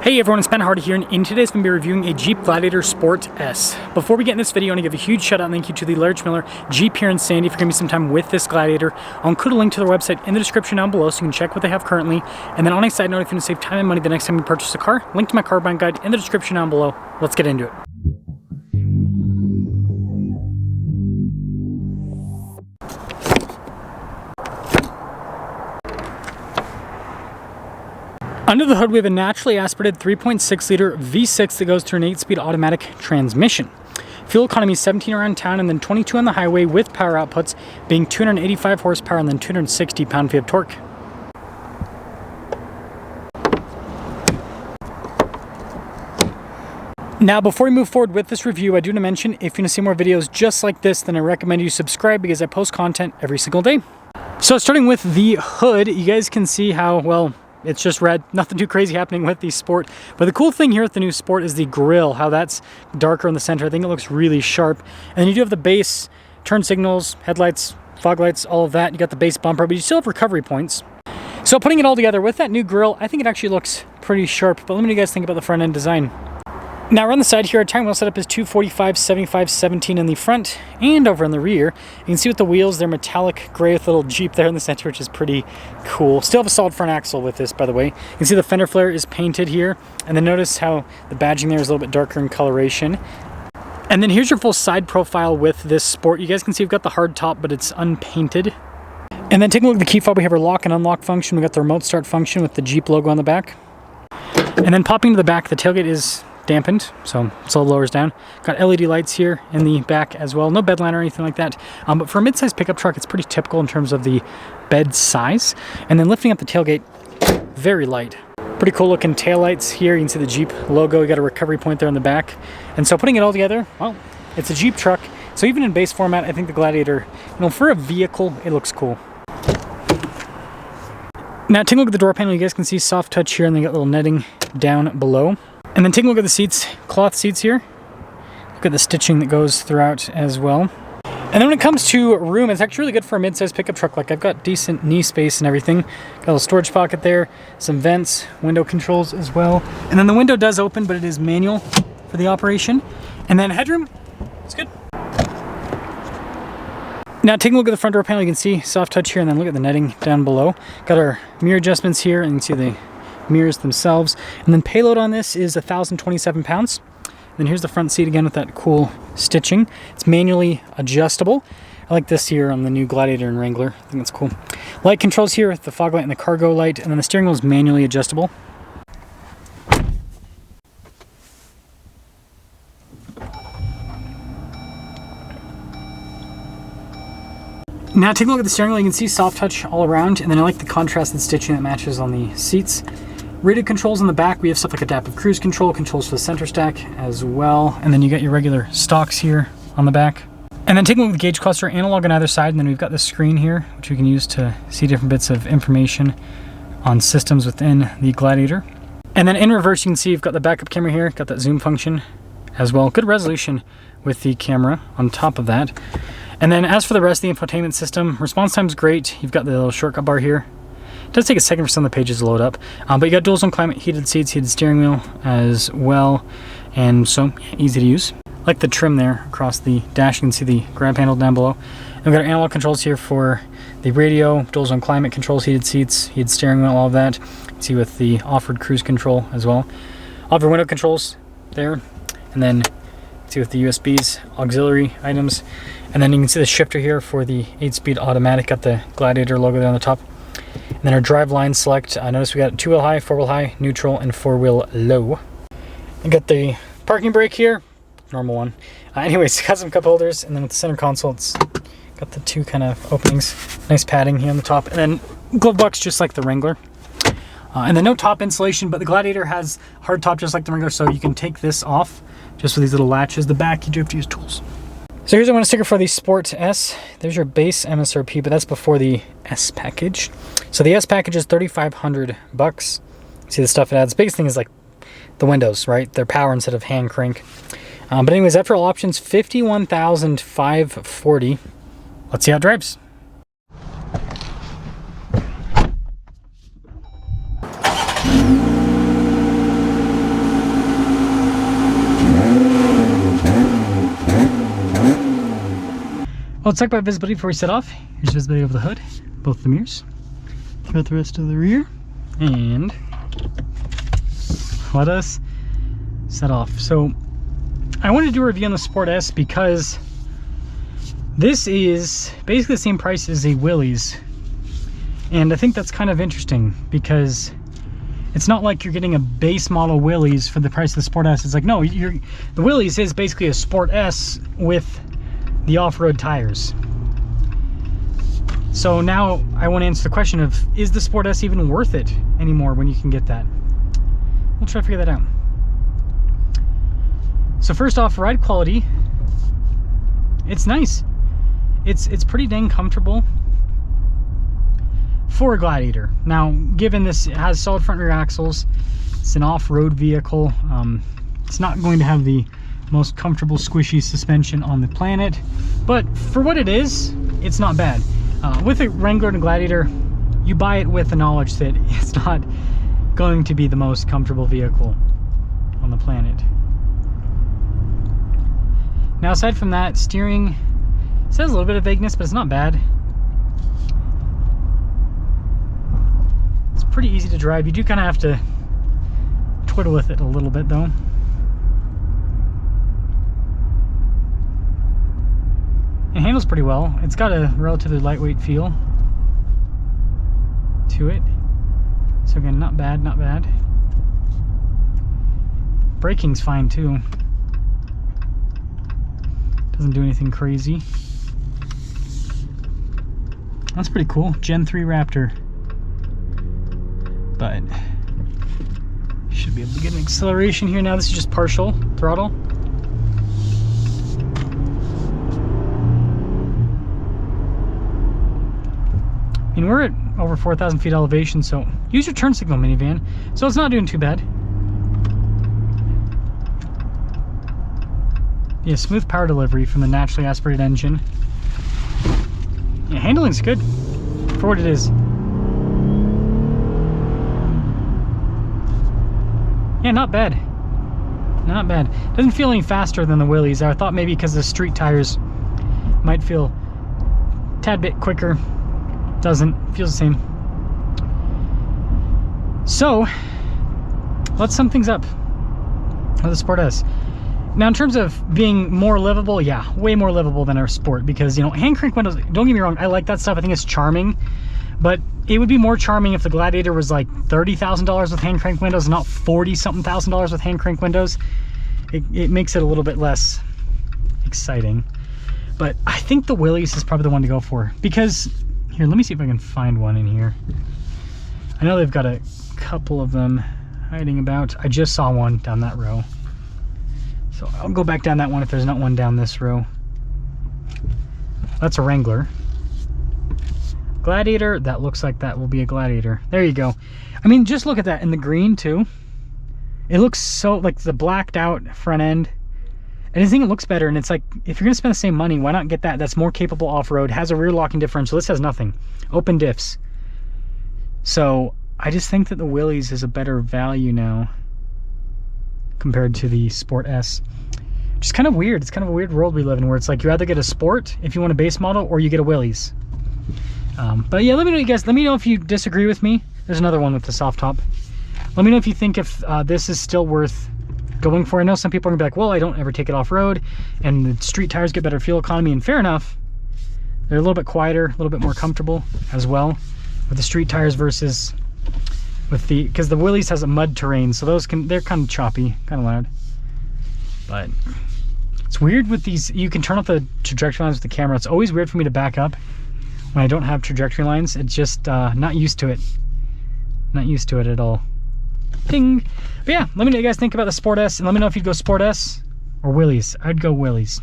Hey everyone, it's Ben Hardy here, and in today's going to be reviewing a Jeep Gladiator Sport S. Before we get in this video, I want to give a huge shout out and thank you to the Large Miller Jeep here in Sandy for giving me some time with this Gladiator. I'll include a link to their website in the description down below so you can check what they have currently. And then on a side note, if you want to save time and money the next time you purchase a car, link to my car buying guide in the description down below. Let's get into it. Under the hood, we have a naturally aspirated 3.6 liter V6 that goes through an 8-speed automatic transmission. Fuel economy is 17 around town and then 22 on the highway, with power outputs being 285 horsepower and then 260 pound-feet of torque. Now, before we move forward with this review, I do want to mention, if you want to see more videos just like this, then I recommend you subscribe because I post content every single day. So starting with the hood, you guys can see how, well, it's just red, nothing too crazy happening with the Sport. But the cool thing here with the new Sport is the grille, how that's darker in the center. I think it looks really sharp. And then you do have the base turn signals, headlights, fog lights, all of that. You got the base bumper, but you still have recovery points. So putting it all together with that new grille, I think it actually looks pretty sharp. But let me know what you guys think about the front end design. Now around the side here, our tire wheel setup is 245, 75, 17 in the front, and over in the rear. You can see with the wheels, they're metallic gray with a little Jeep there in the center, which is pretty cool. Still have a solid front axle with this, by the way. You can see the fender flare is painted here, and then notice how the badging there is a little bit darker in coloration. And then here's your full side profile with this Sport. You guys can see we've got the hard top, but it's unpainted. And then taking a look at the key fob, we have our lock and unlock function. We got the remote start function with the Jeep logo on the back. And then popping to the back, the tailgate is dampened, so it lowers down. Got LED lights here in the back as well. No bed line or anything like that. But for a mid-size pickup truck, it's pretty typical in terms of the bed size. And then lifting up the tailgate, very light. Pretty cool looking taillights here. You can see the Jeep logo. You got a recovery point there in the back. And so putting it all together, well, it's a Jeep truck. So even in base format, I think the Gladiator, for a vehicle, it looks cool. Now taking a look at the door panel, you guys can see soft touch here, and they got little netting down below. And then taking a look at the seats, cloth seats here. Look at the stitching that goes throughout as well. And then when it comes to room, it's actually really good for a mid-size pickup truck. Like, I've got decent knee space and everything. Got a little storage pocket there, some vents, window controls as well. And then the window does open, but it is manual for the operation. And then headroom, it's good. Now taking a look at the front door panel, you can see soft touch here, and then look at the netting down below. Got our mirror adjustments here, and you can see the mirrors themselves. And then payload on this is 1,027 pounds. And then here's the front seat again with that cool stitching. It's manually adjustable. I like this here on the new Gladiator and Wrangler. I think it's cool. Light controls here with the fog light and the cargo light, and then the steering wheel is manually adjustable. Now take a look at the steering wheel. You can see soft touch all around, and then I like the contrasted stitching that matches on the seats. Rated controls on the back, we have stuff like adaptive cruise control, controls for the center stack as well, and then you got your regular stocks here on the back. And then taking a look at the gauge cluster, analog on either side, and then we've got this screen here, which we can use to see different bits of information on systems within the Gladiator. And then in reverse, you can see you've got the backup camera here, got that zoom function as well. Good resolution with the camera on top of that. And then as for the rest of the infotainment system, response time's great. You've got the little shortcut bar here. It does take a second for some of the pages to load up, but you got dual zone climate, heated seats, heated steering wheel as well, and so easy to use. Like the trim there across the dash, you can see the grab handle down below. And we've got our analog controls here for the radio, dual zone climate controls, heated seats, heated steering wheel, all of that. You can see with the offered cruise control as well. All of your window controls there, and then see with the USBs, auxiliary items, and then you can see the shifter here for the 8-speed automatic. Got the Gladiator logo there on the top. And then our drive line select. Notice we got 2-wheel high, 4-wheel high, neutral, and 4-wheel low. And got the parking brake here, normal one. Anyways, got some cup holders, and then with the center console, it's got the two kind of openings. Nice padding here on the top, and then glove box just like the Wrangler. And then no top insulation, but the Gladiator has hard top just like the Wrangler, so you can take this off just with these little latches. The back, you do have to use tools. So here's a sticker for the Sport S. There's your base MSRP, but that's before the S package. So the S package is $3,500. See the stuff it adds. The biggest thing is like the windows, right? They're power instead of hand crank. But anyways, after all options, $51,540. Let's see how it drives. Well, let's talk about visibility before we set off. Here's visibility over the hood, both the mirrors. Throughout the rest of the rear. And let us set off. So I wanted to do a review on the Sport S because this is basically the same price as a Willys. And I think that's kind of interesting because it's not like you're getting a base model Willys for the price of the Sport S. It's like, no, the Willys is basically a Sport S with the off-road tires. So now I want to answer the question of, is the Sport S even worth it anymore when you can get that? We'll try to figure that out. So first off, ride quality. It's nice. It's pretty dang comfortable for a Gladiator. Now, given this, it has solid front rear axles, it's an off-road vehicle. It's not going to have the most comfortable squishy suspension on the planet, but for what it is, it's not bad. With a Wrangler and a Gladiator, you buy it with the knowledge that it's not going to be the most comfortable vehicle on the planet. Now, aside from that, steering says a little bit of vagueness, but it's not bad. It's pretty easy to drive. You do kind of have to twiddle with it a little bit though. It handles pretty well. It's got a relatively lightweight feel to it. So again, not bad, not bad. Braking's fine too. Doesn't do anything crazy. That's pretty cool. Gen 3 Raptor. But should be able to get an acceleration here now. This is just partial throttle. I mean, we're at over 4,000 feet elevation, so use your turn signal, minivan. So it's not doing too bad. Yeah, smooth power delivery from the naturally aspirated engine. Yeah, handling's good for what it is. Yeah, not bad. Not bad. Doesn't feel any faster than the Willys. I thought maybe because the street tires might feel a tad bit quicker. Doesn't. Feels the same. So let's sum things up with the Sport S. Now, in terms of being more livable, yeah, way more livable than our Sport, because, you know, hand crank windows, don't get me wrong, I like that stuff. I think it's charming, but it would be more charming if the Gladiator was like $30,000 with hand crank windows and not 40-something thousand dollars with hand crank windows. It makes it a little bit less exciting. But I think the Willys is probably the one to go for, because here, let me see if I can find one in here. I know they've got a couple of them hiding about. I just saw one down that row. So I'll go back down that one if there's not one down this row. That's a Wrangler. Gladiator, that looks like that will be a Gladiator. There you go. I mean, just look at that in the green too. It looks so, like the blacked out front end. And I think it looks better, and it's like, if you're gonna spend the same money, why not get that? That's more capable off-road, has a rear locking differential. This has nothing. Open diffs. So I just think that the Willys is a better value now compared to the Sport S. Which is kind of weird. It's kind of a weird world we live in, where it's like you either get a Sport if you want a base model, or you get a Willys. But yeah, let me know, you guys. Let me know if you disagree with me. There's another one with the soft top. Let me know if you think if this is still worth going for. I know some people are gonna be like, well, I don't ever take it off-road, and the street tires get better fuel economy, and fair enough. They're a little bit quieter, a little bit more comfortable as well with the street tires versus with the, because the Willys has a mud terrain, so those they're kind of choppy, kind of loud. But it's weird with these, you can turn off the trajectory lines with the camera. It's always weird for me to back up when I don't have trajectory lines. It's just not used to it. Not used to it at all. Ding. But yeah, let me know what you guys think about the Sport S, and let me know if you'd go Sport S or Willys. I'd go Willys.